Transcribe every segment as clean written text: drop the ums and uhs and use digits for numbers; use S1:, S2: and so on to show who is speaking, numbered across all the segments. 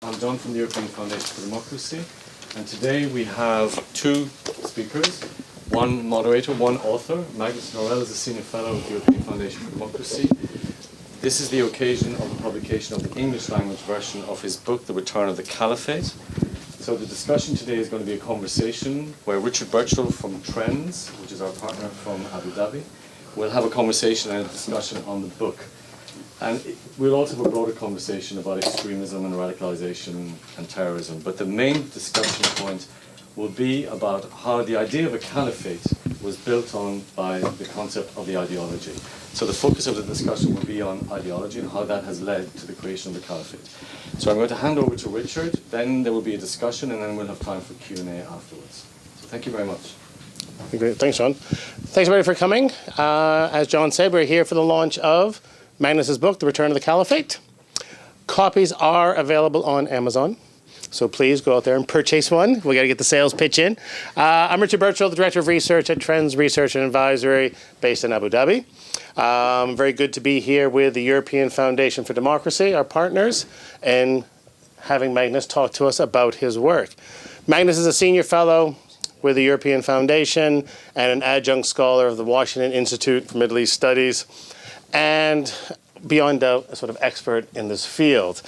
S1: I'm John from the European Foundation for Democracy, and today we have two speakers, one moderator, one author. Magnus Norrell is a senior fellow of the European Foundation for Democracy. This is the occasion of the publication of the English language version of his book, The Return of the Caliphate. So the discussion today is going to be a conversation where Richard Burchill from Trends, which is our partner from Abu Dhabi, will have a conversation and a discussion on the book. And we'll also have a broader conversation about extremism and radicalization and terrorism. But the main discussion point will be about how the idea of a caliphate was built on by the concept of the ideology. So the focus of the discussion will be on ideology and how that has led to the creation of the caliphate. So I'm going to hand over to Richard, then there will be a discussion, and then we'll have time for Q&A afterwards. So thank you very much.
S2: Great. Thanks, John. Thanks, everybody, for coming. As John said, we're here for the launch of Magnus's book, The Return of the Caliphate. Copies are available on Amazon, so please go out there and purchase one. We got to get the sales pitch in. I'm Richard Burchill, the Director of Research at Trends Research and Advisory, based in Abu Dhabi. Very good to be here with the European Foundation for Democracy, our partners, and having Magnus talk to us about his work. Magnus is a senior fellow with the European Foundation and an adjunct scholar of the Washington Institute for Middle East Studies, and beyond doubt, a sort of expert in this field.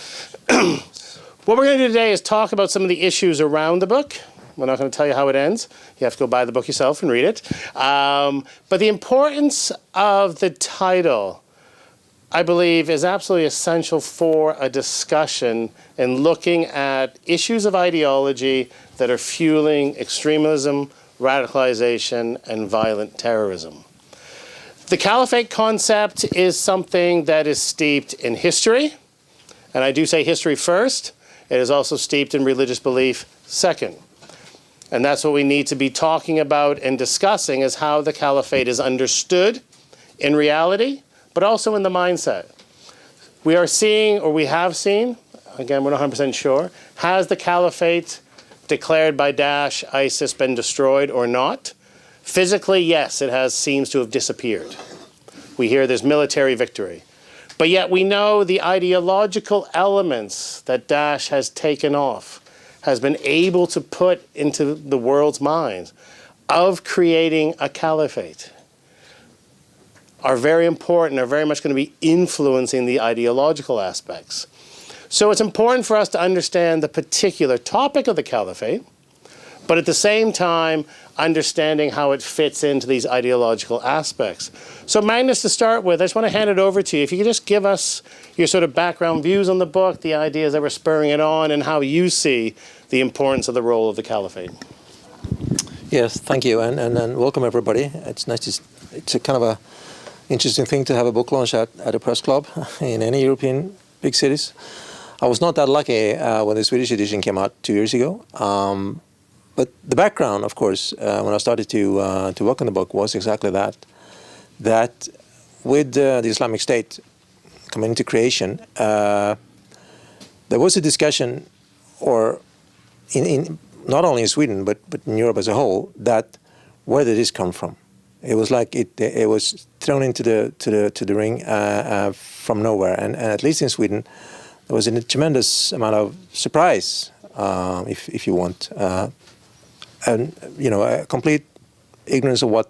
S2: What we're going to do today is talk about some of the issues around the book. We're not going to tell you how it ends. You have to go buy the book yourself and read it. But the importance of the title, I believe, is absolutely essential for a discussion in looking at issues of ideology that are fueling extremism, radicalization, and violent terrorism. The caliphate concept is something that is steeped in history, and I do say history first. It is also steeped in religious belief second. And that's what we need to be talking about and discussing, is how the caliphate is understood in reality, but also in the mindset. We are seeing, or we have seen, again, we're not 100% sure, has the caliphate declared by Daesh, ISIS, been destroyed or not? Physically, yes, it seems to have disappeared. We hear there's military victory. But yet we know the ideological elements that Daesh has taken off, has been able to put into the world's minds of creating a caliphate, are very important, are very much going to be influencing the ideological aspects. So it's important for us to understand the particular topic of the caliphate, but at the same time, understanding how it fits into these ideological aspects. So Magnus, to start with, I just want to hand it over to you. If you could just give us your sort of background views on the book, the ideas that were spurring it on, and how you see the importance of the role of the caliphate.
S3: Yes, thank you, and welcome everybody. It's nice to, it's a kind of a interesting thing to have a book launch at a press club in any European big cities. I was not that lucky when the Swedish edition came out 2 years ago. But the background, of course, when I started to work on the book was exactly that. That with the Islamic State coming into creation, there was a discussion, or in not only in Sweden but in Europe as a whole, that where did this come from? It was like it was thrown into the ring from nowhere, and at least in Sweden, there was a tremendous amount of surprise, if you want. And a complete ignorance of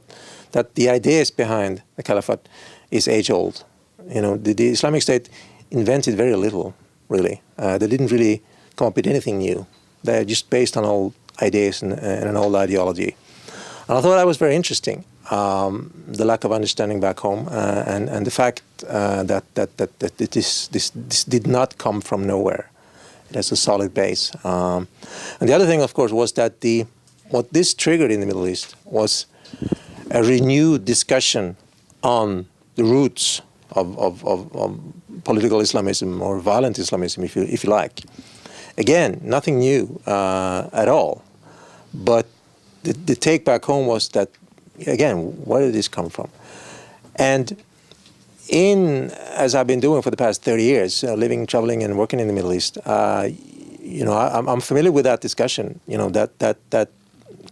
S3: that the ideas behind the caliphate is age-old. The Islamic State invented very little, really. They didn't really come up with anything new. They're just based on old ideas and an old ideology. And I thought that was very interesting, the lack of understanding back home, and the fact that this did not come from nowhere. It has a solid base. And the other thing, of course, was that what this triggered in the Middle East was a renewed discussion on the roots of political Islamism, or violent Islamism, if you like. Again, nothing new at all. But the take back home was that, again, where did this come from? And as I've been doing for the past 30 years, living, traveling, and working in the Middle East, I'm familiar with that discussion. That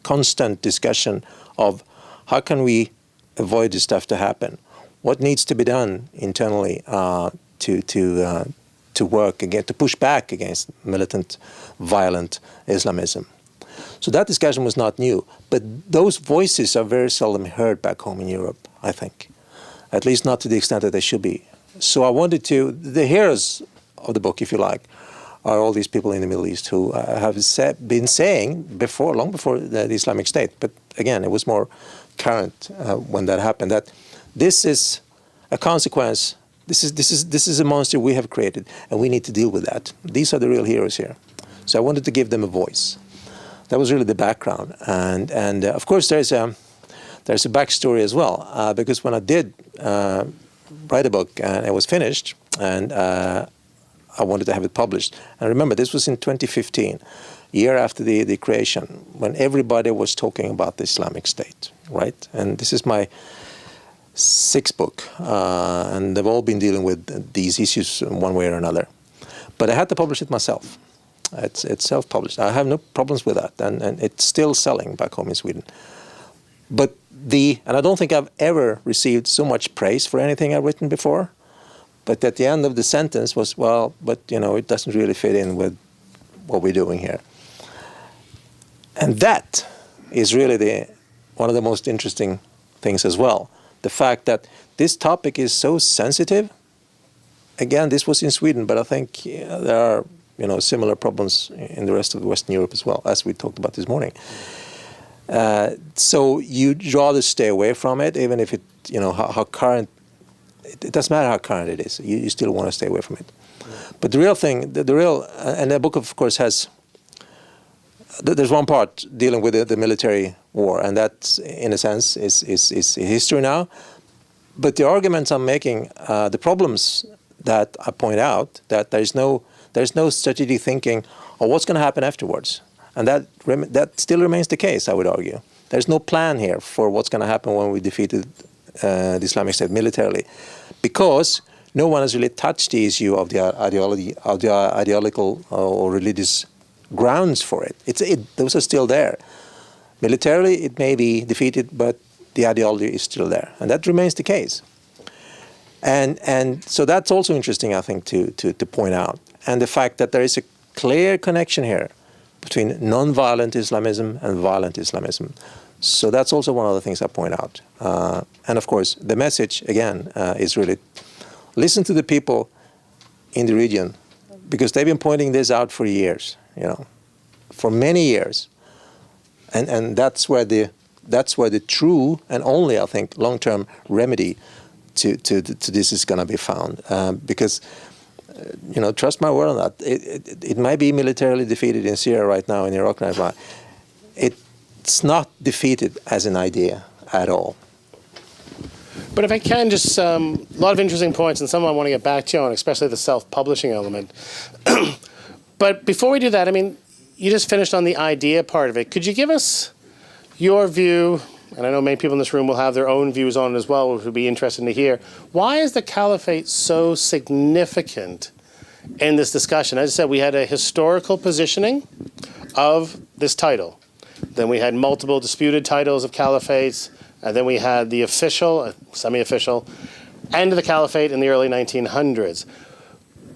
S3: constant discussion of how can we avoid this stuff to happen? What needs to be done internally to to work again, to push back against militant, violent Islamism. So that discussion was not new, but those voices are very seldom heard back home in Europe, I think, at least not to the extent that they should be. So I wanted to, the heroes of the book, if you like, are all these people in the Middle East who have been saying before, long before the Islamic State, but again, it was more current when that happened, that this is a consequence, this is a monster we have created, and we need to deal with that. These are the real heroes here. So I wanted to give them a voice. That was really the background, and of course there's a backstory as well, because when I did write a book and it was finished, and I wanted to have it published. And remember, this was in 2015, year after the creation, when everybody was talking about the Islamic State, right? And this is my sixth book, and they've all been dealing with these issues in one way or another. But I had to publish it myself. It's self-published. I have no problems with that, and it's still selling back home in Sweden. But and I don't think I've ever received so much praise for anything I've written before. But at the end of the sentence was, well, but it doesn't really fit in with what we're doing here. And that is really one of the most interesting things as well. The fact that this topic is so sensitive. Again, this was in Sweden, but I think there are similar problems in the rest of Western Europe as well, as we talked about this morning. So you'd rather stay away from it, even if how current. It doesn't matter how current it is. You still want to stay away from it. But the real thing, and the book of course has. There's one part dealing with the military war, and that, in a sense, is history now. But the arguments I'm making, the problems that I point out, that there's no strategic thinking of what's going to happen afterwards, and that still remains the case. I would argue there's no plan here for what's going to happen when we defeated the Islamic State militarily, because no one has really touched the issue of the ideological or religious grounds for it. Those are still there. Militarily, it may be defeated, but the ideology is still there, and that remains the case. And so that's also interesting, I think, to point out, and the fact that there is a clear connection here between non-violent Islamism and violent Islamism. So that's also one of the things I point out. And of course, the message, again, is really listen to the people in the region, because they've been pointing this out for years, for many years. And that's where the true and only, I think, long-term remedy to this is going to be found. Because, trust my word on that. It might be militarily defeated in Syria right now, in Iraq right now. It's not defeated as an idea at all.
S2: But if I can, just a lot of interesting points, and some I want to get back to you on, especially the self-publishing element. But before we do that, you just finished on the idea part of it. Could you give us your view, and I know many people in this room will have their own views on it as well, which would be interesting to hear. Why is the Caliphate so significant in this discussion? As I said, we had a historical positioning of this title. Then we had multiple disputed titles of caliphates, and then we had the official, semi-official, end of the caliphate in the early 1900s.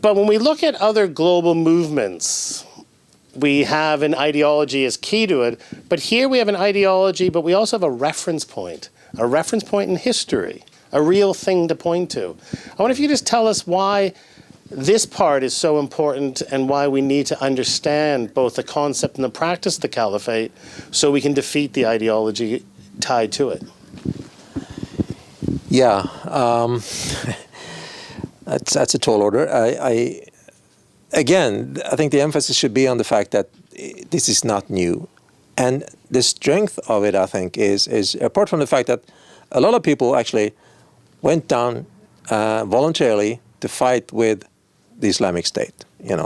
S2: But when we look at other global movements, we have an ideology as key to it, but here we have an ideology, but we also have a reference point in history, a real thing to point to. I wonder if you could just tell us why this part is so important and why we need to understand both the concept and the practice of the caliphate so we can defeat the ideology tied to it.
S3: Yeah, that's a tall order. Again, I think the emphasis should be on the fact that this is not new. And the strength of it, I think, is apart from the fact that a lot of people actually went down voluntarily to fight with the Islamic State. You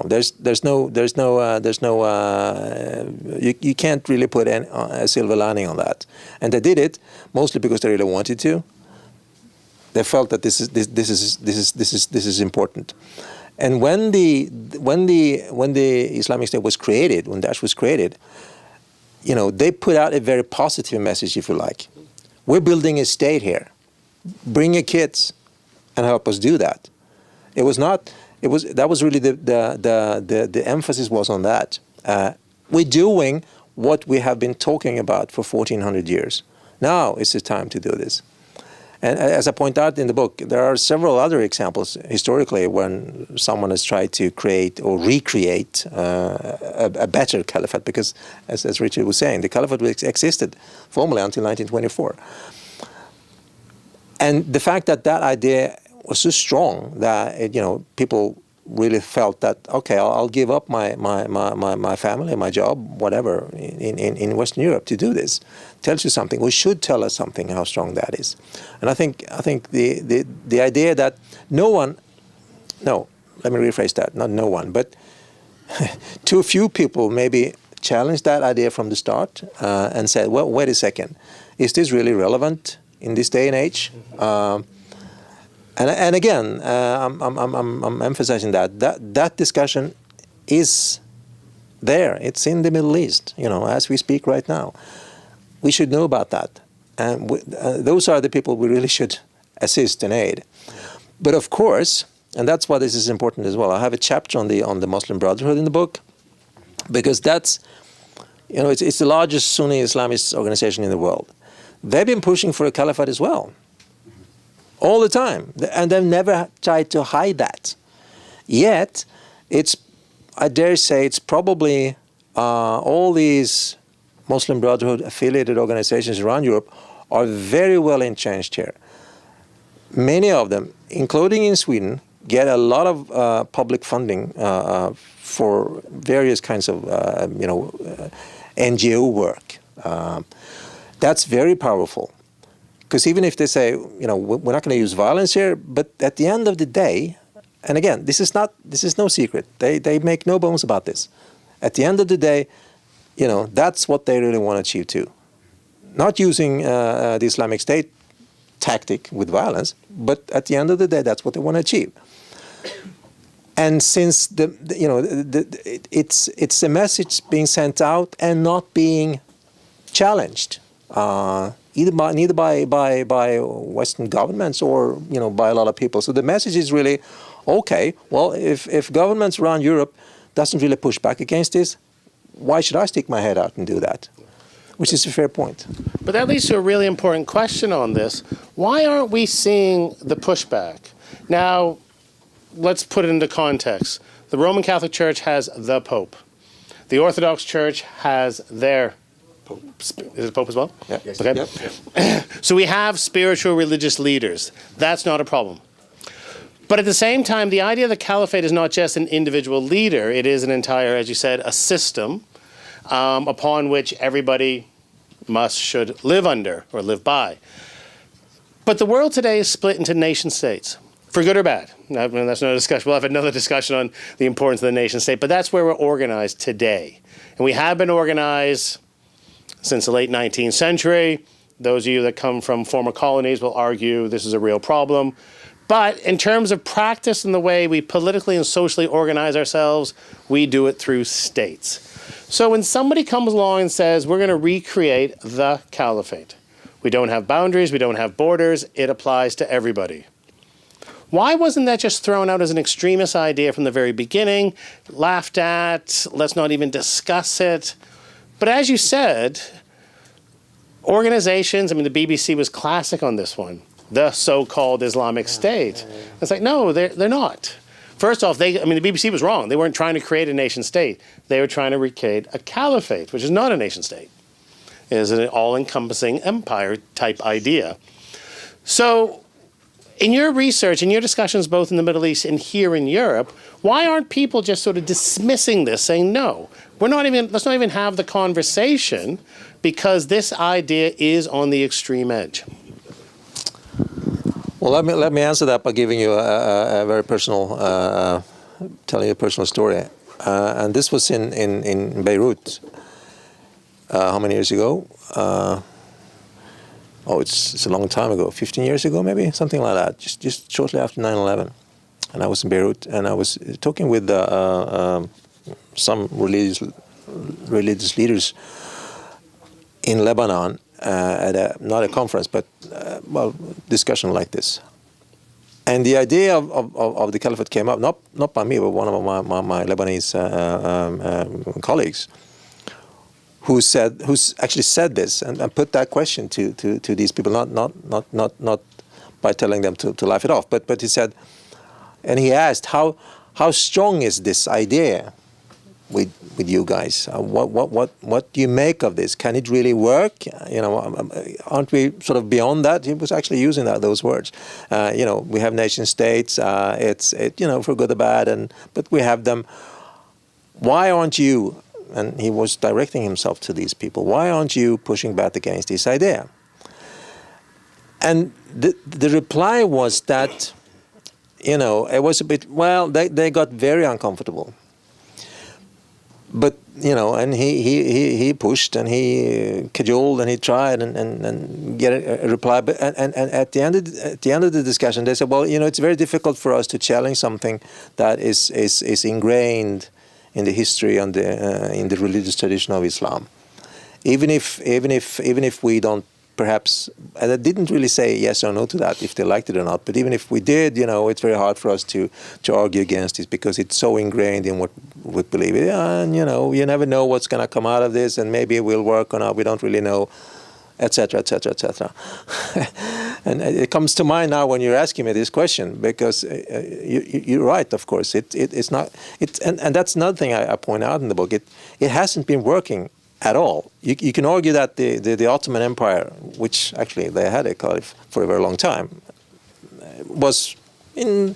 S3: can't really put a silver lining on that. And they did it mostly because they really wanted to. They felt that this is important. And when the Islamic State was created, when Daesh was created, they put out a very positive message, if you like. We're building a state here. Bring your kids and help us do that. It was not that was really the emphasis was on that. We're doing what we have been talking about for 1400 years. Now is the time to do this. And as I point out in the book, there are several other examples historically when someone has tried to create or recreate a better caliphate, because as Richard was saying, the caliphate existed formally until 1924. And the fact that that idea was so strong that people really felt that, okay, I'll give up my family, my job, whatever, in Western Europe to do this, tells you something. We should tell us something how strong that is. And I think the idea that let me rephrase that, not no one, but too few people maybe challenged that idea from the start and said, well, wait a second, is this really relevant in this day and age? And again, I'm emphasizing that discussion is there. It's in the Middle East, as we speak right now. We should know about that, and those are the people we really should assist and aid. But of course, and that's why this is important as well. I have a chapter on the Muslim Brotherhood in the book, because that's it's the largest Sunni Islamist organization in the world. They've been pushing for a caliphate as well. All the time, and they've never tried to hide that. Yet, I dare say, it's probably all these Muslim Brotherhood affiliated organizations around Europe are very well entrenched here. Many of them, including in Sweden, get a lot of public funding for various kinds of NGO work. That's very powerful. Because even if they say, we're not going to use violence here, but at the end of the day, and again, this is no secret. They make no bones about this. At the end of the day, that's what they really want to achieve too. Not using the Islamic State tactic with violence, but at the end of the day, that's what they want to achieve. And since it's a message being sent out and not being challenged. Neither by Western governments or by a lot of people. So the message is really, okay, well, if governments around Europe doesn't really push back against this, why should I stick my head out and do that? Which is a fair point.
S2: But that leads to a really important question on this. Why aren't we seeing the pushback? Now, let's put it into context. The Roman Catholic Church has the Pope. The Orthodox Church has their Pope. Is it Pope as well?
S3: Yeah.
S2: Yes. Okay. Yep. So we have spiritual religious leaders. That's not a problem. But at the same time, the idea of the Caliphate is not just an individual leader. It is an entire, as you said, a system upon which everybody should live under or live by. But the world today is split into nation states, for good or bad. I mean, that's no discussion. We'll have another discussion on the importance of the nation state, but that's where we're organized today. And we have been organized since the late 19th century. Those of you that come from former colonies will argue this is a real problem. But in terms of practice and the way we politically and socially organize ourselves, we do it through states. So when somebody comes along and says, we're going to recreate the Caliphate, we don't have boundaries, we don't have borders, it applies to everybody. Why wasn't that just thrown out as an extremist idea from the very beginning, laughed at, let's not even discuss it? But as you said, organizations, I mean, the BBC was classic on this one, the so-called Islamic State. It's like, no, they're not. First off, the BBC was wrong. They weren't trying to create a nation state. They were trying to recreate a caliphate, which is not a nation state. It is an all-encompassing empire-type idea. So in your research, in your discussions both in the Middle East and here in Europe, why aren't people just sort of dismissing this, saying, no, let's not even have the conversation because this idea is on the extreme edge?
S3: Well, let me answer that by giving you a very personal, telling you a personal story. And this was in Beirut. How many years ago? It's a long time ago. 15 years ago, maybe something like that. Just shortly after 9/11, and I was in Beirut, and I was talking with some religious leaders in Lebanon. At not a conference, but discussion like this. And the idea of the caliphate came up, not by me, but one of my Lebanese colleagues, who's actually said this and put that question to these people, not by telling them to laugh it off, but he said, and he asked, how strong is this idea with you guys? What do you make of this? Can it really work? Aren't we sort of beyond that? He was actually using those words. We have nation states. It's for good or bad, but we have them. Why aren't you? And he was directing himself to these people. Why aren't you pushing back against this idea? And the reply was that, it was a bit, they got very uncomfortable. But, and he pushed and he cajoled and he tried and get a reply. But and at the end of the discussion, they said, well, it's very difficult for us to challenge something that is ingrained in the history and in the religious tradition of Islam. Even if we don't perhaps, and I didn't really say yes or no to that, if they liked it or not, but even if we did, it's very hard for us to argue against it because it's so ingrained in what we believe. And, you never know what's going to come out of this, and maybe it will work or not, we don't really know, etc., etc., etc. And it comes to mind now when you're asking me this question, because you're right, of course. It's not, and that's another thing I point out in the book. It hasn't been working at all. You can argue that the Ottoman Empire, which actually they had a caliph for a very long time, was in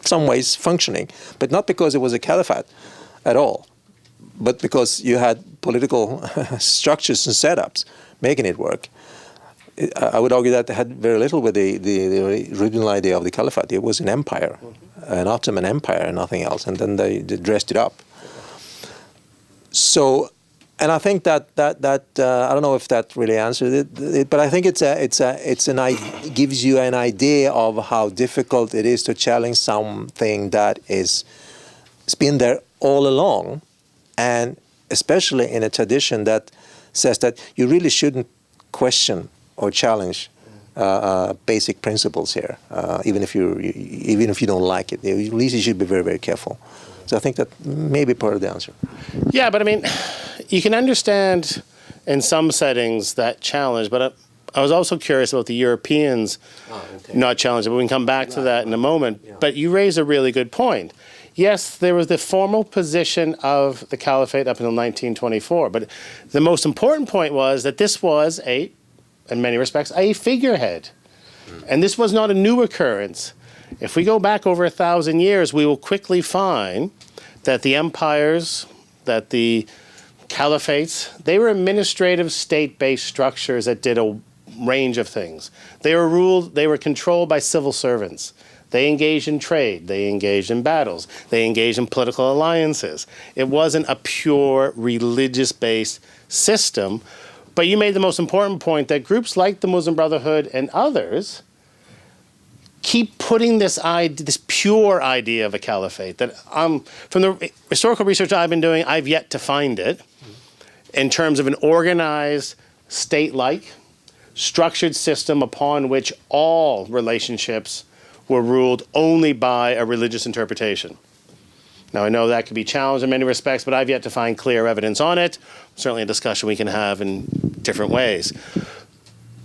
S3: some ways functioning, but not because it was a caliphate at all, but because you had political structures and setups making it work. I would argue that it had very little with the original idea of the caliphate. It was an empire, an Ottoman Empire and nothing else, and then they dressed it up. So, and I think that I don't know if that really answered it, but I think it gives you an idea of how difficult it is to challenge something that it's been there all along, and especially in a tradition that says that you really shouldn't question or challenge basic principles here, even if you don't like it. At least you should be very, very careful. So I think that may be part of the answer.
S2: Yeah, but I mean, you can understand in some settings that challenge, but I was also curious about the Europeans not challenging, but we can come back to that in a moment. Yeah. But you raise a really good point. Yes, there was the formal position of the Caliphate up until 1924, but the most important point was that this was in many respects, a figurehead. And this was not a new occurrence. If we go back over 1,000 years, we will quickly find that the empires, that the caliphates, they were administrative state-based structures that did a range of things. They were controlled by civil servants. They engaged in trade. They engaged in battles. They engaged in political alliances. It wasn't a pure religious-based system. But you made the most important point that groups like the Muslim Brotherhood and others keep putting this pure idea of a caliphate that from the historical research I've been doing, I've yet to find it in terms of an organized, state-like, structured system upon which all relationships were ruled only by a religious interpretation. Now, I know that could be challenged in many respects, but I've yet to find clear evidence on it. Certainly a discussion we can have in different ways.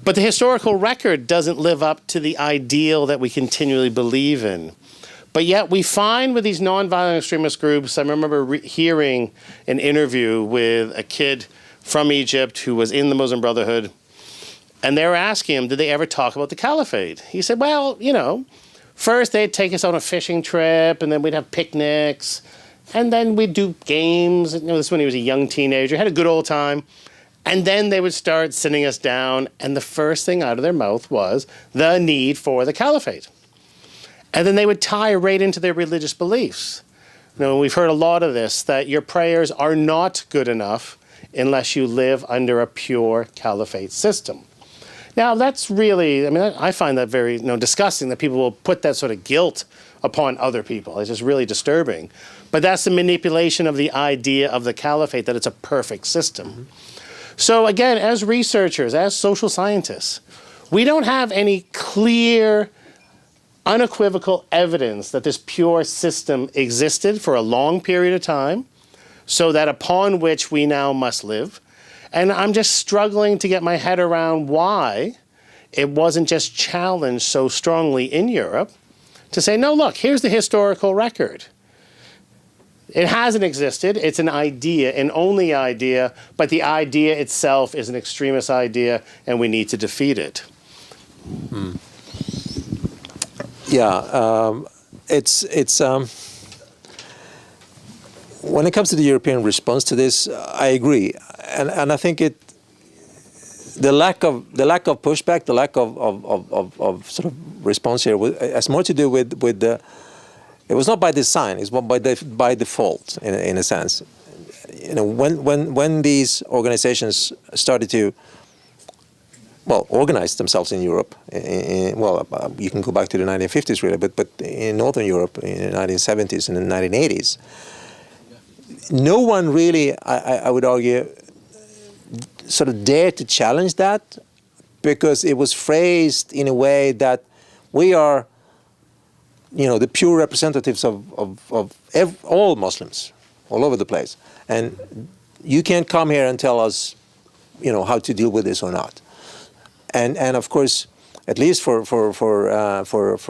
S2: But the historical record doesn't live up to the ideal that we continually believe in. But yet we find with these nonviolent extremist groups, I remember hearing an interview with a kid from Egypt who was in the Muslim Brotherhood, and they were asking him, did they ever talk about the Caliphate? He said, well, first they'd take us on a fishing trip, and then we'd have picnics, and then we'd do games. This is when he was a young teenager, had a good old time. And then they would start sitting us down, and the first thing out of their mouth was the need for the Caliphate. And then they would tie right into their religious beliefs. We've heard a lot of this, that your prayers are not good enough unless you live under a pure Caliphate system. Now, that's really, I find that very disgusting that people will put that sort of guilt upon other people. It's just really disturbing. But that's the manipulation of the idea of the Caliphate, that it's a perfect system. Mm-hmm. So again, as researchers, as social scientists, we don't have any clear unequivocal evidence that this pure system existed for a long period of time, so that upon which we now must live. And I'm just struggling to get my head around why it wasn't just challenged so strongly in Europe to say, no, look, here's the historical record. It hasn't existed. It's an idea, an only idea, but the idea itself is an extremist idea, and we need to defeat it.
S3: Yeah, it's when it comes to the European response to this, I agree, and I think the lack of pushback, the lack of sort of response here has more to do with the. It was not by design; it's by default, in a sense. You know, when these organizations started to organize themselves in Europe, you can go back to the 1950s really, but in Northern Europe in the 1970s and the 1980s, no one really, I would argue, sort of dared to challenge that, because it was phrased in a way that we are, the pure representatives of all Muslims all over the place, and you can't come here and tell us, how to deal with this or not. And of course, at least for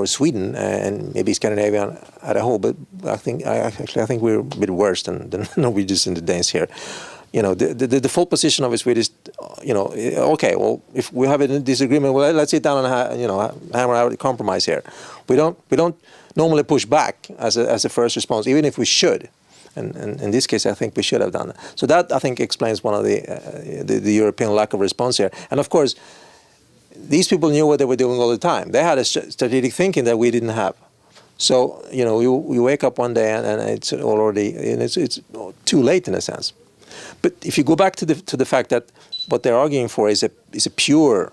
S3: Sweden and maybe Scandinavia as a whole, but I think we're a bit worse than Norwegians and the Danes here. The default position of a Swedish, okay, well, if we have a disagreement, well, let's sit down and hammer out a compromise here. We don't normally push back as a first response, even if we should. And in this case, I think we should have done that. So that, I think, explains one of the European lack of response here. And of course, these people knew what they were doing all the time. They had a strategic thinking that we didn't have. So, you wake up one day and it's already, it's too late in a sense. But if you go back to the fact that what they're arguing for is a pure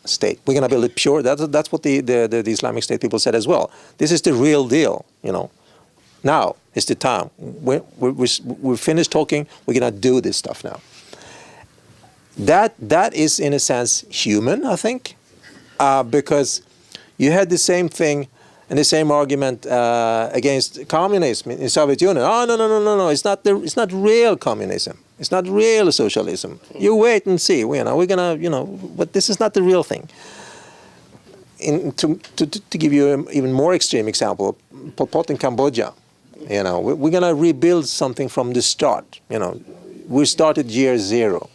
S3: state, we're going to build a pure. That's what the Islamic State people said as well. This is the real deal. Now is the time. We're finished talking. We're going to do this stuff now. That is in a sense human, I think, because you had the same thing and the same argument against communism in Soviet Union. Oh no! It's not real communism. It's not real socialism. You wait and see. We're gonna but this is not the real thing. To give you an even more extreme example, Pol Pot in Cambodia. We're gonna rebuild something from the start. We started year zero.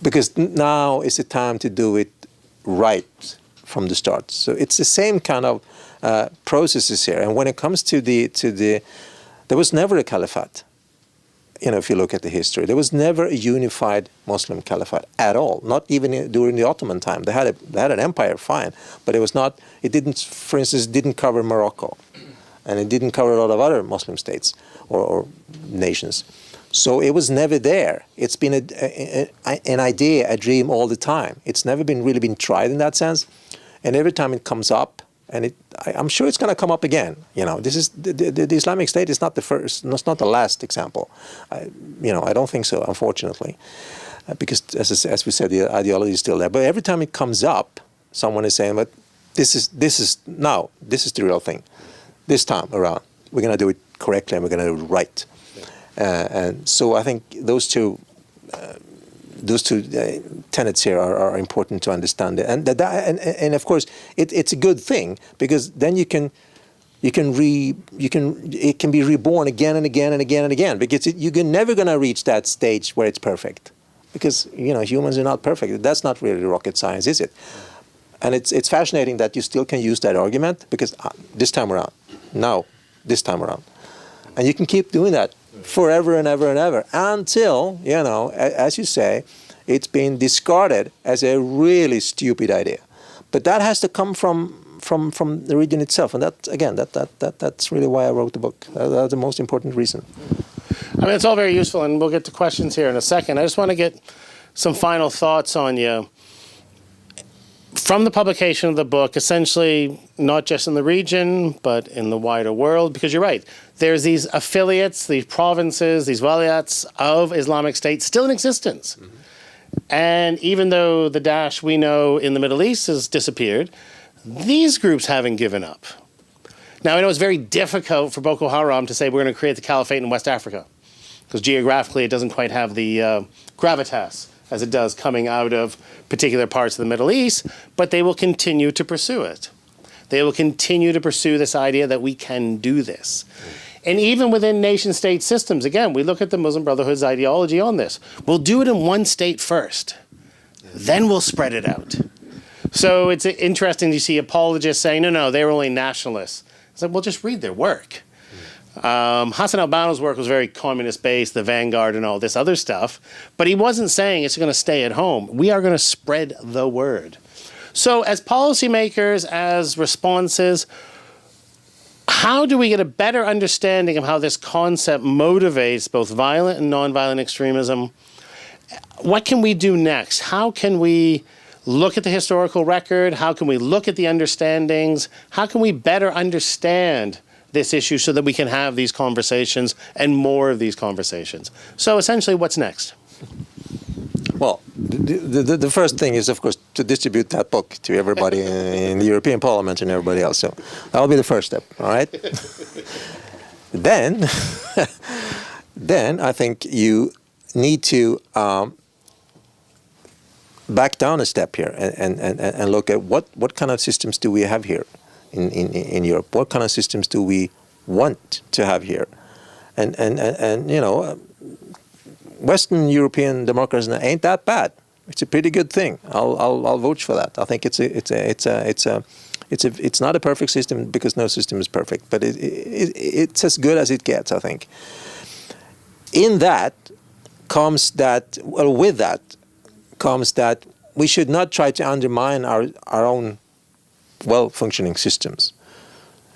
S3: Because now is the time to do it right from the start. So it's the same kind of processes here. And when it comes to there was never a caliphate. If you look at the history, there was never a unified Muslim caliphate at all. Not even during the Ottoman time. They had an empire, fine, but it was not. It didn't, for instance, didn't cover Morocco, and it didn't cover a lot of other Muslim states or nations. So it was never there. It's been an idea, a dream all the time. It's never really been tried in that sense. And every time it comes up, and I'm sure it's going to come up again. This is the Islamic State is not the first, it's not the last example. I don't think so, unfortunately, because as we said, the ideology is still there. But every time it comes up, someone is saying, "But this is the real thing. This time around, we're going to do it correctly, and we're going to do it right." And so I think those two tenets here are important to understand, and of course it's a good thing, because then it can be reborn again and again and again and again, because you're never going to reach that stage where it's perfect, because humans are not perfect. That's not really rocket science, is it? And it's fascinating that you still can use that argument, because this time around, and you can keep doing that forever and ever and ever until, as you say, it's been discarded as a really stupid idea. But that has to come from the region itself, and that's really why I wrote the book. That's the most important reason.
S2: I mean, it's all very useful, and we'll get to questions here in a second. I just want to get some final thoughts on you. From the publication of the book, essentially, not just in the region, but in the wider world, because you're right, there's these affiliates, these provinces, these wilayats of Islamic State still in existence. Mm-hmm. And even though the Daesh we know in the Middle East has disappeared, These groups haven't given up. Now, I know it's very difficult for Boko Haram to say we're going to create the Caliphate in West Africa, because geographically it doesn't quite have the gravitas as it does coming out of particular parts of the Middle East, but they will continue to pursue it. They will continue to pursue this idea that we can do this. And even within nation-state systems, again, we look at the Muslim Brotherhood's ideology on this. We'll do it in one state first, then we'll spread it out. So it's interesting to see apologists saying, no, they were only nationalists. It's like, well, just read their work. Hassan al-Banna's work was very communist-based, the Vanguard and all this other stuff, but he wasn't saying it's going to stay at home. We are going to spread the word. So as policymakers, as responses, how do we get a better understanding of how this concept motivates both violent and nonviolent extremism? What can we do next? How can we look at the historical record? How can we look at the understandings? How can we better understand this issue so that we can have these conversations and more of these conversations? So essentially, what's next?
S3: Well, the first thing is, of course, to distribute that book to everybody in the European Parliament and everybody else. So that'll be the first step, all right? Then I think you need to back down a step here and look at what kind of systems do we have here in Europe? What kind of systems do we want to have here? And you know, Western European democracy ain't that bad. It's a pretty good thing. I'll vote for that. I think it's not a perfect system because no system is perfect, but it's as good as it gets, I think. In that comes that, well, with that comes that we should not try to undermine our own well-functioning systems.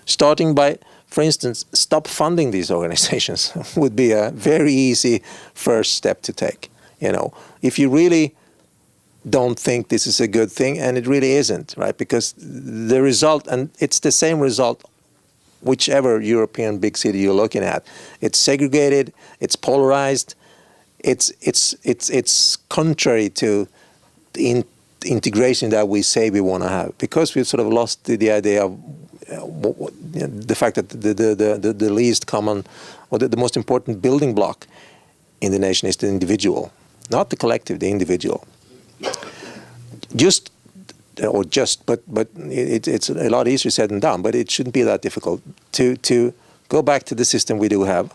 S3: Starting by, for instance, stop funding these organizations would be a very easy first step to take. You know, if you really don't think this is a good thing, and it really isn't, right? Because the result, and it's the same result whichever European big city you're looking at. It's segregated, it's polarized, it's contrary to the integration that we say we want to have, because we've sort of lost the idea of the fact that the least common, or the most important building block in the nation is the individual, not the collective, the individual. But it's a lot easier said than done. But it shouldn't be that difficult to go back to the system we do have,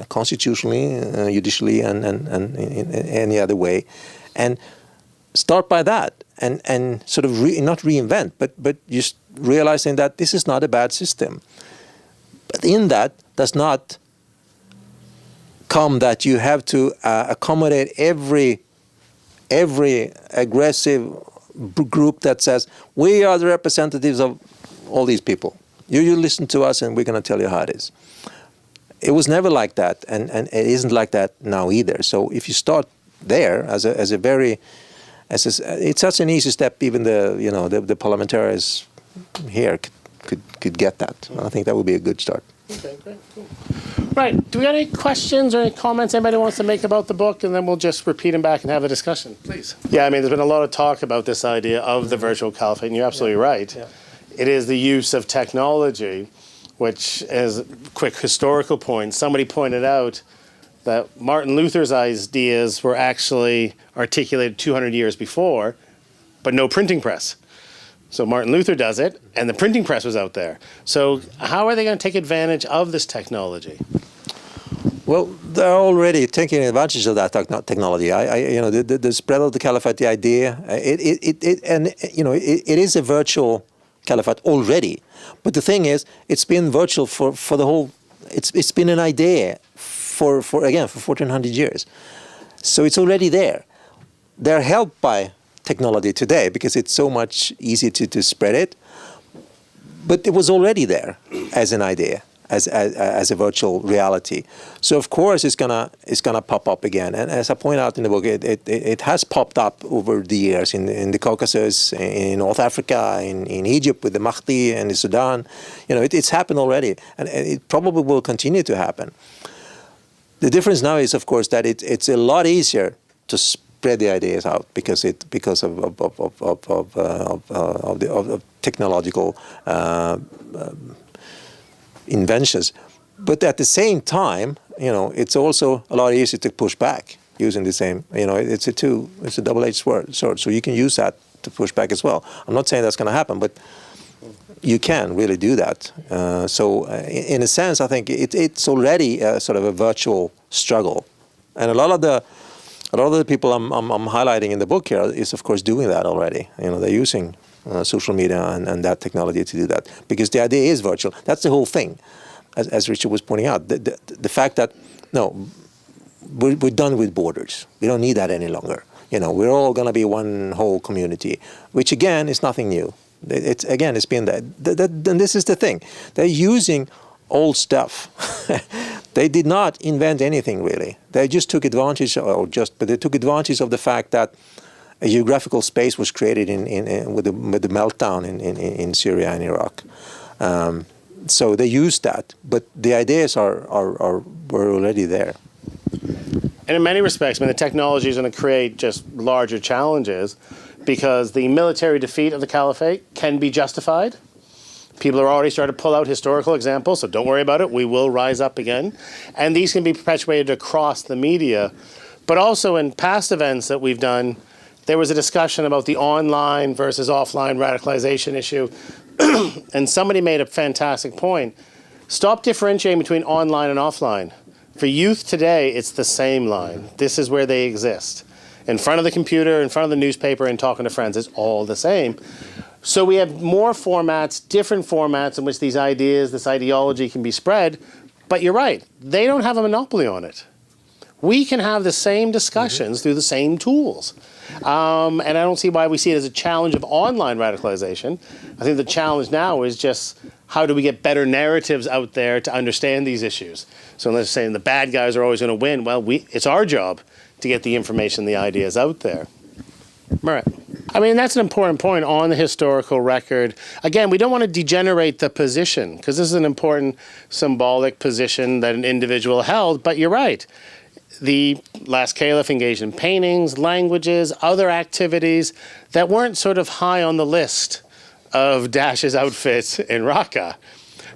S3: constitutionally, judicially, and in any other way, and start by that, and sort of not reinvent, but just realizing that this is not a bad system. But in that does not come that you have to accommodate every aggressive group that says, we are the representatives of all these people. You listen to us and we're going to tell you how it is. It was never like that, and it isn't like that now either. So if you start there it's such an easy step, even the parliamentarians here could get that. I think that would be a good start.
S2: Okay, great, cool. Right, do we have any questions or any comments anybody wants to make about the book, and then we'll just repeat them back and have a discussion, please. Yeah, I mean, there's been a lot of talk about this idea of the virtual caliphate, and you're absolutely right. Yeah. It is the use of technology, which is a quick historical point. Somebody pointed out that Martin Luther's ideas were actually articulated 200 years before, but no printing press. So Martin Luther does it, and the printing press was out there. So how are they going to take advantage of this technology?
S3: Well, they're already taking advantage of that technology. The spread of the caliphate, the idea, it is a virtual caliphate already. But the thing is, it's been virtual for the whole. It's been an idea for 1400 years. So it's already there. They're helped by technology today because it's so much easier to spread it, but it was already there as an idea, as a virtual reality. So of course it's gonna pop up again, and as I point out in the book, it has popped up over the years in the Caucasus, in North Africa, in Egypt with the Mahdi, and in Sudan. It's happened already, and it probably will continue to happen. The difference now is, of course, that it's a lot easier to spread the ideas out because of technological inventions. But at the same time, it's also a lot easier to push back using the same. It's a double-edged sword. So you can use that to push back as well. I'm not saying that's going to happen, but you can really do that. In a sense, I think it's already sort of a virtual struggle, and a lot of the people I'm highlighting in the book here is, of course, doing that already. They're using social media and that technology to do that because the idea is virtual. That's the whole thing, as Richard was pointing out. The fact that we're done with borders. We don't need that any longer. We're all going to be one whole community, which again is nothing new. It's been that. And this is the thing. They're using old stuff. They did not invent anything really. They just took advantage, but they took advantage of the fact that a geographical space was created with the meltdown in Syria and Iraq. So they used that, but the ideas were already there.
S2: And in many respects, the technology is going to create just larger challenges because the military defeat of the Caliphate can be justified. People are already starting to pull out historical examples, so don't worry about it. We will rise up again. And these can be perpetuated across the media. But also in past events that we've done, there was a discussion about the online versus offline radicalization issue. And somebody made a fantastic point. Stop differentiating between online and offline. For youth today, it's the same line. This is where they exist. In front of the computer, in front of the newspaper, and talking to friends, it's all the same. So we have more formats, different formats in which these ideas, this ideology can be spread. But you're right, they don't have a monopoly on it. We can have the same discussions through the same tools. And I don't see why we see it as a challenge of online radicalization. I think the challenge now is just how do we get better narratives out there to understand these issues? So unless saying the bad guys are always going to win, well, it's our job to get the information, the ideas out there. Murat. That's an important point on the historical record. Again, we don't want to degenerate the position because this is an important symbolic position that an individual held, but you're right. The last caliph engaged in paintings, languages, other activities that weren't sort of high on the list of Daesh's outfits in Raqqa.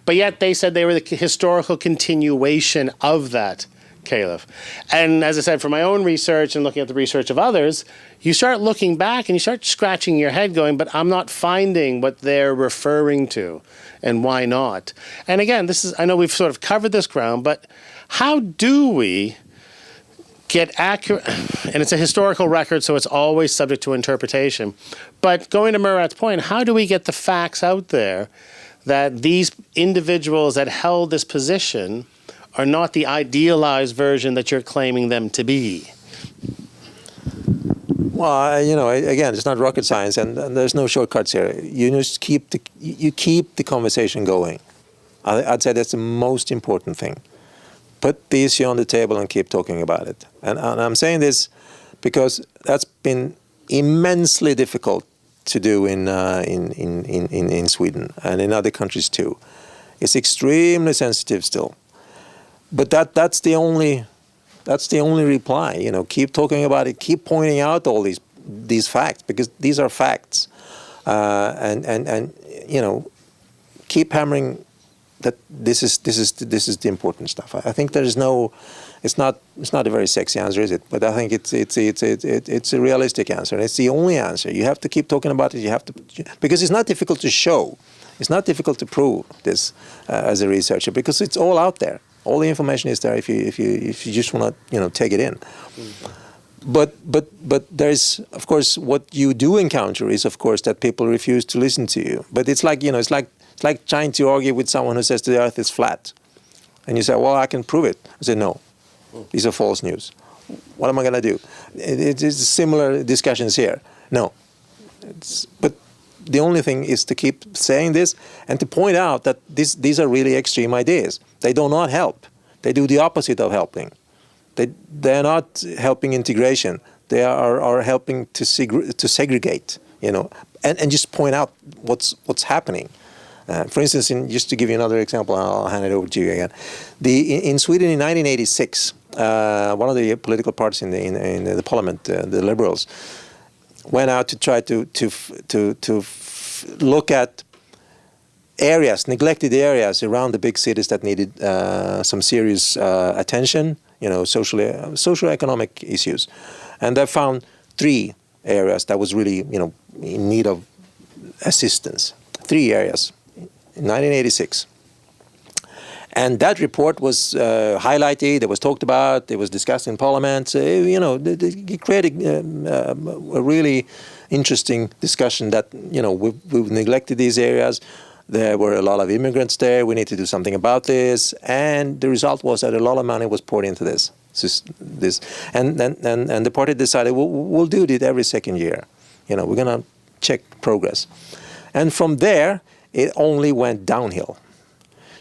S2: But yet they said they were the historical continuation of that caliph. And as I said, from my own research and looking at the research of others, you start looking back and you start scratching your head going, but I'm not finding what they're referring to and why not? And again, I know we've sort of covered this ground, but how do we get accurate, and it's a historical record, so it's always subject to interpretation. But going to Murat's point, how do we get the facts out there that these individuals that held this position are not the idealized version that you're claiming them to be?
S3: Well, again, it's not rocket science, and there's no shortcuts here. You just keep the conversation going. I'd say that's the most important thing. Put the issue on the table and keep talking about it. And I'm saying this because that's been immensely difficult to do in Sweden and in other countries too. It's extremely sensitive still. But that's the only reply. Keep talking about it. Keep pointing out all these facts because these are facts, and keep hammering that this is the important stuff. I think there is it's not a very sexy answer, is it? But I think it's a realistic answer. And it's the only answer. You have to keep talking about it. Because it's not difficult to show. It's not difficult to prove this as a researcher because it's all out there. All the information is there if you just want to take it in. But there is, of course, what you do encounter is, of course, that people refuse to listen to you. But it's like it's like trying to argue with someone who says the Earth is flat, and you say, "Well, I can prove it." I say, "No, these are false news." What am I going to do? It is similar discussions here. No, but the only thing is to keep saying this and to point out that these are really extreme ideas. They do not help. They do the opposite of helping. They are not helping integration. They are helping to segregate. And just point out what's happening. For instance, just to give you another example, I'll hand it over to you again. In Sweden in 1986, one of the political parties in the parliament, the Liberals, went out to try to look at areas, neglected areas around the big cities that needed some serious attention, socio-economic issues. And they found 3 areas that was really, in need of assistance. 3 areas in 1986. And that report was highlighted, it was talked about, it was discussed in Parliament. It created a really interesting discussion that, we've neglected these areas. There were a lot of immigrants there. We need to do something about this. And the result was that a lot of money was poured into this. And the party decided, we'll do it every second year. We're going to check progress. And from there, it only went downhill.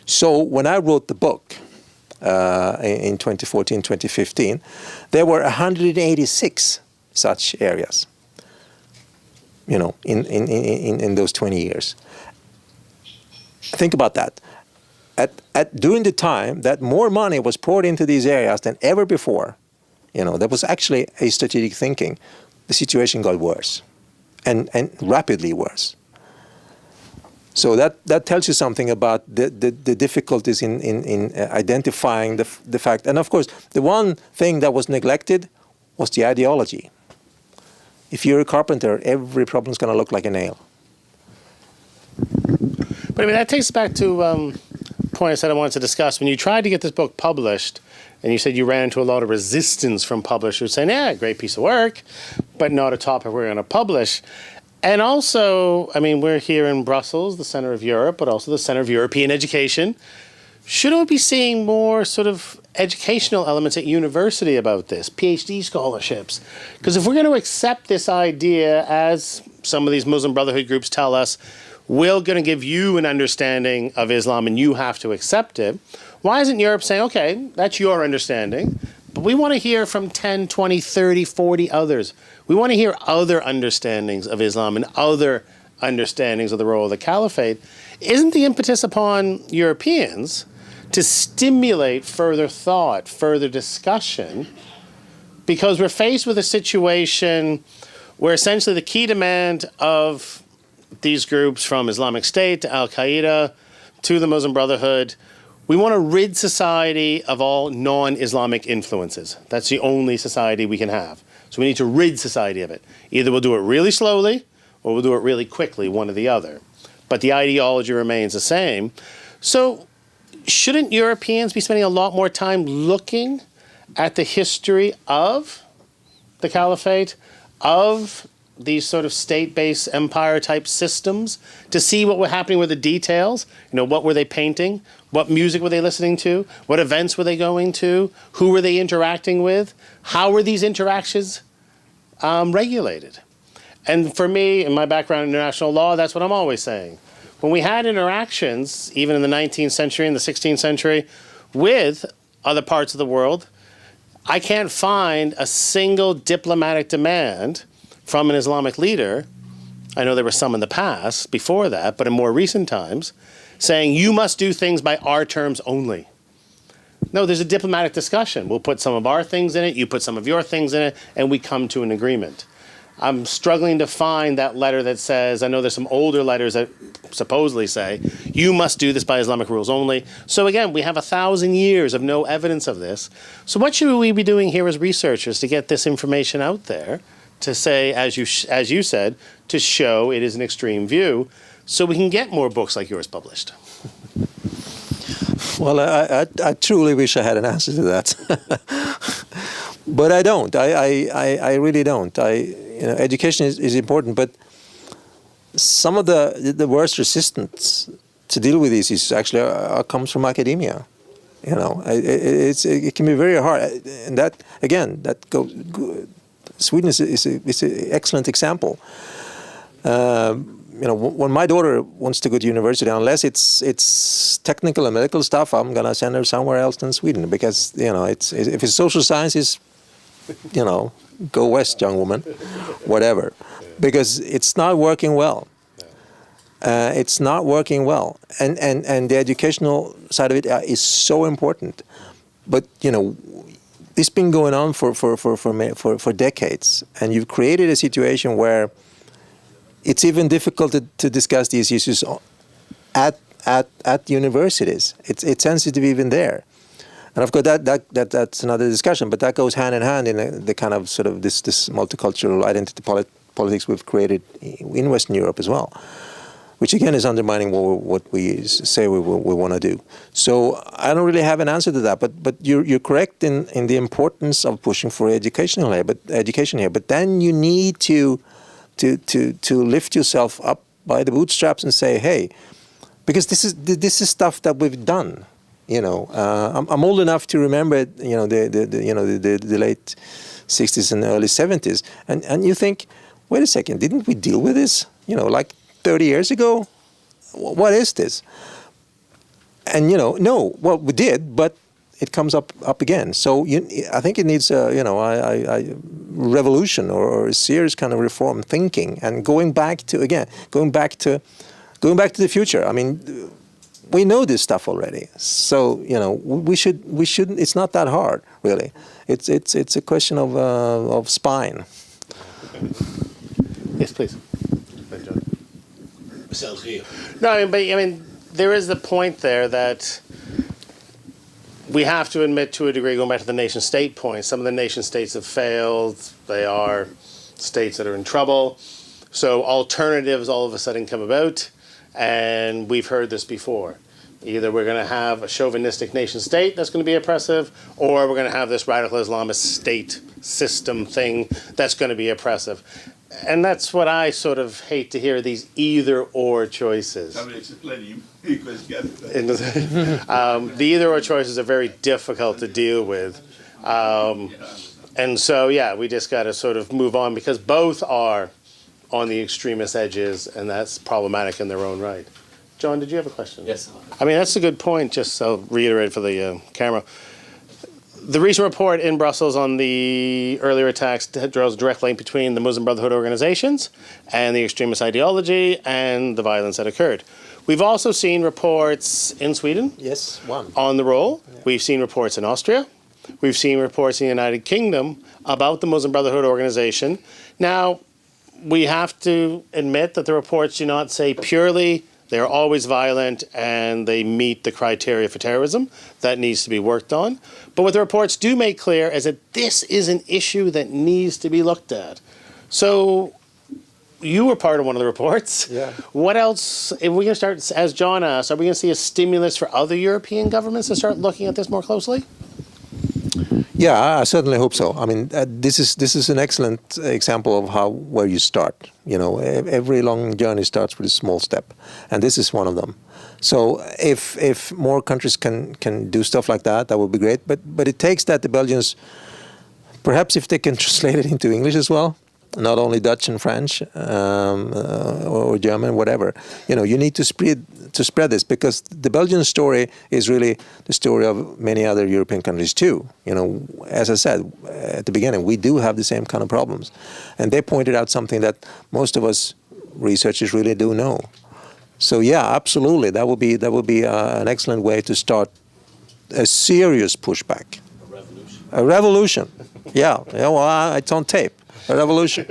S3: So when I wrote the book in 2014, 2015, there were 186 such areas, in those 20 years. Think about that. During the time that more money was poured into these areas than ever before, there was actually a strategic thinking. The situation got worse, and rapidly worse. So that tells you something about the difficulties in identifying the fact. And of course, the one thing that was neglected was the ideology. If you're a carpenter, every problem's going to look like a nail.
S2: But that takes us back to a point I said I wanted to discuss. When you tried to get this book published, and you said you ran into a lot of resistance from publishers saying, great piece of work, but not a topic we're going to publish. And also, we're here in Brussels, the center of Europe, but also the center of European education. Shouldn't we be seeing more sort of educational elements at university about this, PhD scholarships? Because if we're going to accept this idea, as some of these Muslim Brotherhood groups tell us, we're going to give you an understanding of Islam and you have to accept it, why isn't Europe saying, okay, that's your understanding, but we want to hear from 10, 20, 30, 40 others. We want to hear other understandings of Islam and other understandings of the role of the Caliphate. Isn't the impetus upon Europeans to stimulate further thought, further discussion? Because we're faced with a situation where essentially the key demand of these groups, from Islamic State to Al-Qaeda to the Muslim Brotherhood, we want to rid society of all non-Islamic influences. That's the only society we can have. So we need to rid society of it. Either we'll do it really slowly or we'll do it really quickly, one or the other. But the ideology remains the same. So shouldn't Europeans be spending a lot more time looking at the history of the Caliphate, of these sort of state-based empire-type systems, to see what was happening with the details? What were they painting? What music were they listening to? What events were they going to? Who were they interacting with? How were these interactions regulated? And for me, in my background in international law, that's what I'm always saying. When we had interactions, even in the 19th century and the 16th century, with other parts of the world, I can't find a single diplomatic demand from an Islamic leader. I know there were some in the past before that, but in more recent times, saying you must do things by our terms only. No, there's a diplomatic discussion. We'll put some of our things in it, you put some of your things in it, and we come to an agreement. I'm struggling to find that letter that says, I know there's some older letters that supposedly say, you must do this by Islamic rules only. So again, we have 1,000 years of no evidence of this. So what should we be doing here as researchers to get this information out there, to say, as you said, to show it is an extreme view, so we can get more books like yours published?
S3: Well, I truly wish I had an answer to that, but I don't. I really don't. Education is important, but some of the worst resistance to deal with these issues actually comes from academia. It can be very hard, and that again, Sweden is an excellent example. When my daughter wants to go to university, unless it's technical and medical stuff, I'm gonna send her somewhere else than Sweden, because if it's social sciences, go west, young woman, whatever, because it's not working well. It's not working well, and the educational side of it is so important. But this has been going on for decades, and you've created a situation where it's even difficult to discuss these issues at universities. It's sensitive even there. And of course, that's another discussion, but that goes hand in hand in the kind of sort of this multicultural identity politics we've created in Western Europe as well, which again is undermining what we say we want to do. So I don't really have an answer to that, but you're correct in the importance of pushing for education here. But then you need to lift yourself up by the bootstraps and say, hey, because this is stuff that we've done. You know, I'm old enough to remember, you know, the late 60s and early 70s, and you think, wait a second, didn't we deal with this? You know, like 30 years ago? What is this? And you know, no, well, we did, but it comes up again. So I think it needs a revolution or a serious kind of reform thinking and going back to the future. I mean, we know this stuff already, so you know we shouldn't. It's not that hard, really. It's a question of spine.
S2: Yes, please. No, but I mean, there is the point there that we have to admit to a degree, going back to the nation state point, some of the nation states have failed. They are states that are in trouble. So alternatives all of a sudden come about. And we've heard this before. Either we're going to have a chauvinistic nation state that's going to be oppressive, or we're going to have this radical Islamist state system thing that's going to be oppressive. And that's what I sort of hate to hear, these either-or choices. The either-or choices are very difficult to deal with. And so, yeah, we just got to sort of move on because both are on the extremist edges, and that's problematic in their own right. John, did you have a question?
S1: Yes.
S2: I mean, that's a good point, just I'll reiterate for the camera. The recent report in Brussels on the earlier attacks draws a direct link between the Muslim Brotherhood organizations and the extremist ideology and the violence that occurred. We've also seen reports in Sweden on the role. Yeah. We've seen reports in Austria. We've seen reports in the United Kingdom about the Muslim Brotherhood organization. Now, we have to admit that the reports do not say purely they're always violent and they meet the criteria for terrorism. That needs to be worked on. But what the reports do make clear is that this is an issue that needs to be looked at. So you were part of one of the reports. Yeah. What else, if we can start, as John asked, are we going to see a stimulus for other European governments to start looking at this more closely?
S3: Yeah, I certainly hope so. I mean, this is an excellent example of where you start. You know, every long journey starts with a small step, and this is one of them. So if more countries can do stuff like that, that would be great. But it takes that the Belgians, perhaps if they can translate it into English as well, not only Dutch and French or German, whatever. You know, you need to spread this because the Belgian story is really the story of many other European countries too. You know, as I said at the beginning, we do have the same kind of problems, and they pointed out something that most of us researchers really do know. So yeah, absolutely, that would be an excellent way to start a serious pushback. A revolution. A revolution. Yeah. Well, it's on tape. A revolution.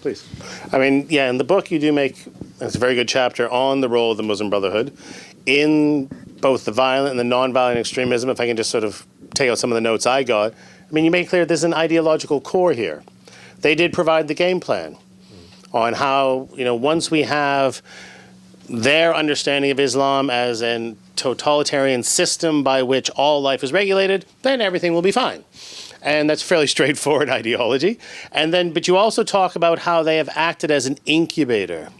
S2: Please. I mean, yeah, in the book you do make, it's a very good chapter on the role of the Muslim Brotherhood in both the violent and the non-violent extremism. If I can just sort of take out some of the notes I got. I mean, you make clear there's an ideological core here. They did provide the game plan on how, you know, once we have their understanding of Islam as a totalitarian system by which all life is regulated, then everything will be fine. And that's a fairly straightforward ideology. And then, but you also talk about how they have acted as an incubator,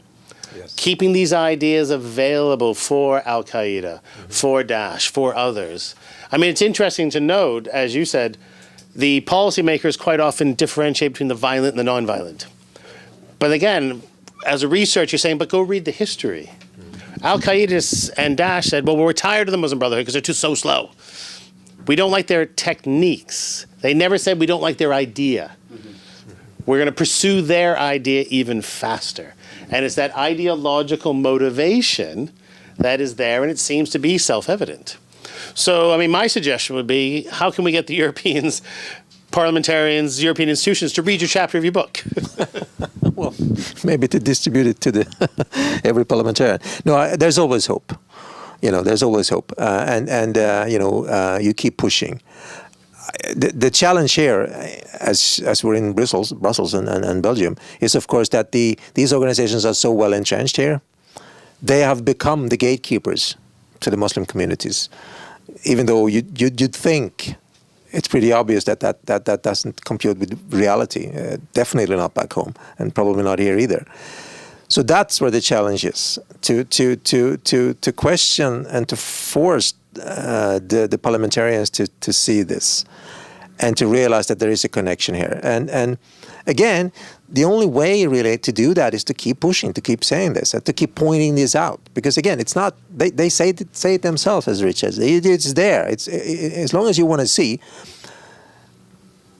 S2: keeping these ideas available for Al-Qaeda, for Daesh, for others. I mean, it's interesting to note, as you said, the policymakers quite often differentiate between the violent and the non-violent. But again, as a researcher, you're saying, but go read the history. Al-Qaeda and Daesh said, well, we're tired of the Muslim Brotherhood because they're so slow. We don't like their techniques. They never said we don't like their idea. We're going to pursue their idea even faster. And it's that ideological motivation that is there, and it seems to be self-evident. So, I mean, my suggestion would be, how can we get the Europeans, parliamentarians, European institutions to read your chapter of your book?
S3: Well, maybe to distribute it to the every parliamentarian. No, there's always hope. There's always hope, you keep pushing. The challenge here, as we're in Brussels and Belgium, is of course that these organizations are so well entrenched here. They have become the gatekeepers to the Muslim communities, even though you'd think it's pretty obvious that doesn't compute with reality. Definitely not back home, and probably not here either. So that's where the challenge is, to question and to force the parliamentarians to see this and to realize that there is a connection here. And again, the only way really to do that is to keep pushing, to keep saying this, and to keep pointing this out. Because again, it's not, they say it themselves, as Rich says. It's there. It's as long as you want to see.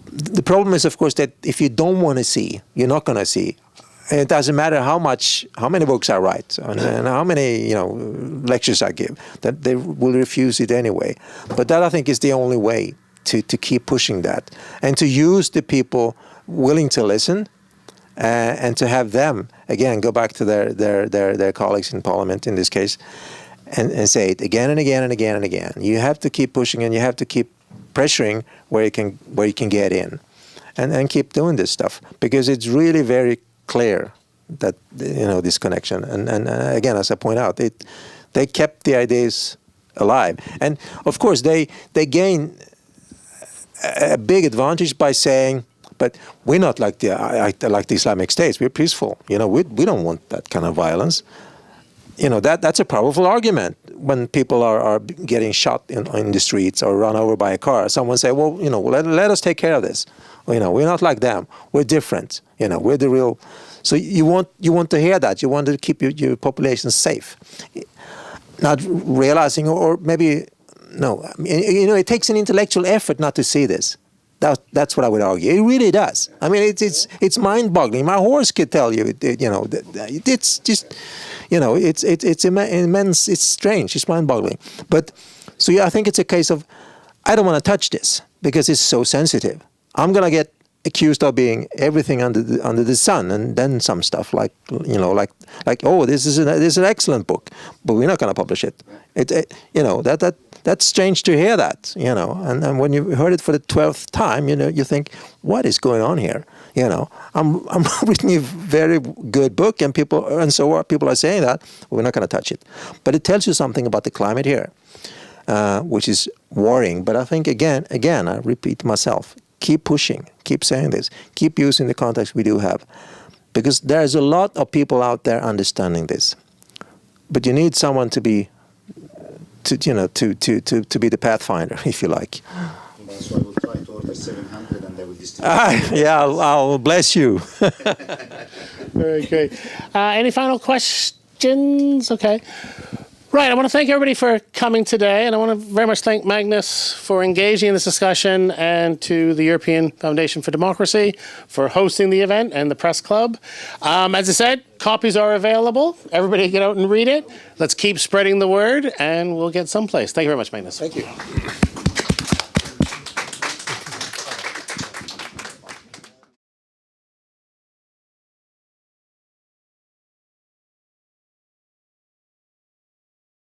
S3: The problem is, of course, that if you don't want to see, you're not going to see. And it doesn't matter how many books I write and how many lectures I give, that they will refuse it anyway. But that, I think, is the only way to keep pushing that, and to use the people willing to listen, and to have them again go back to their colleagues in Parliament in this case, and say it again and again and again and again. You have to keep pushing, and you have to keep pressuring where you can get in, and keep doing this stuff, because it's really very clear that this connection, and again, as I point out, they kept the ideas alive, and of course they gain a big advantage by saying, but we're not like the Islamic states. We're peaceful. We don't want that kind of violence. That's a powerful argument when people are getting shot in the streets or run over by a car. Someone say, well, let us take care of this. We're not like them. We're different. We're the real. So you want to hear that. You want to keep your population safe. Not realizing, or maybe no. It takes an intellectual effort not to see this. That's what I would argue. It really does. I mean, it's mind-boggling. My horse could tell you. It's just, it's immense. It's strange. It's mind-boggling. But so yeah, I think it's a case of, I don't want to touch this because it's so sensitive. I'm gonna get accused of being everything under the sun, and then some stuff like oh, this is an excellent book, but we're not gonna publish it. That's strange to hear that, and when you heard it for the 12th time, you think, what is going on here? I'm writing a very good book, and people are saying that we're not going to touch it. But it tells you something about the climate here, which is worrying. But I think again, I repeat myself: keep pushing, keep saying this, keep using the context we do have, because there's a lot of people out there understanding this. But you need someone to be. To be the pathfinder, if you like.
S4: That's why we'll try to order 700 and they will distribute.
S3: Yeah, I'll bless you.
S2: Very great. Any final questions? Okay. Right, I want to thank everybody for coming today, and I want to very much thank Magnus for engaging in this discussion, and to the European Foundation for Democracy for hosting the event, and the Press Club. As I said, copies are available. Everybody get out and read it. Let's keep spreading the word, and we'll get someplace. Thank you very much, Magnus.
S3: Thank you.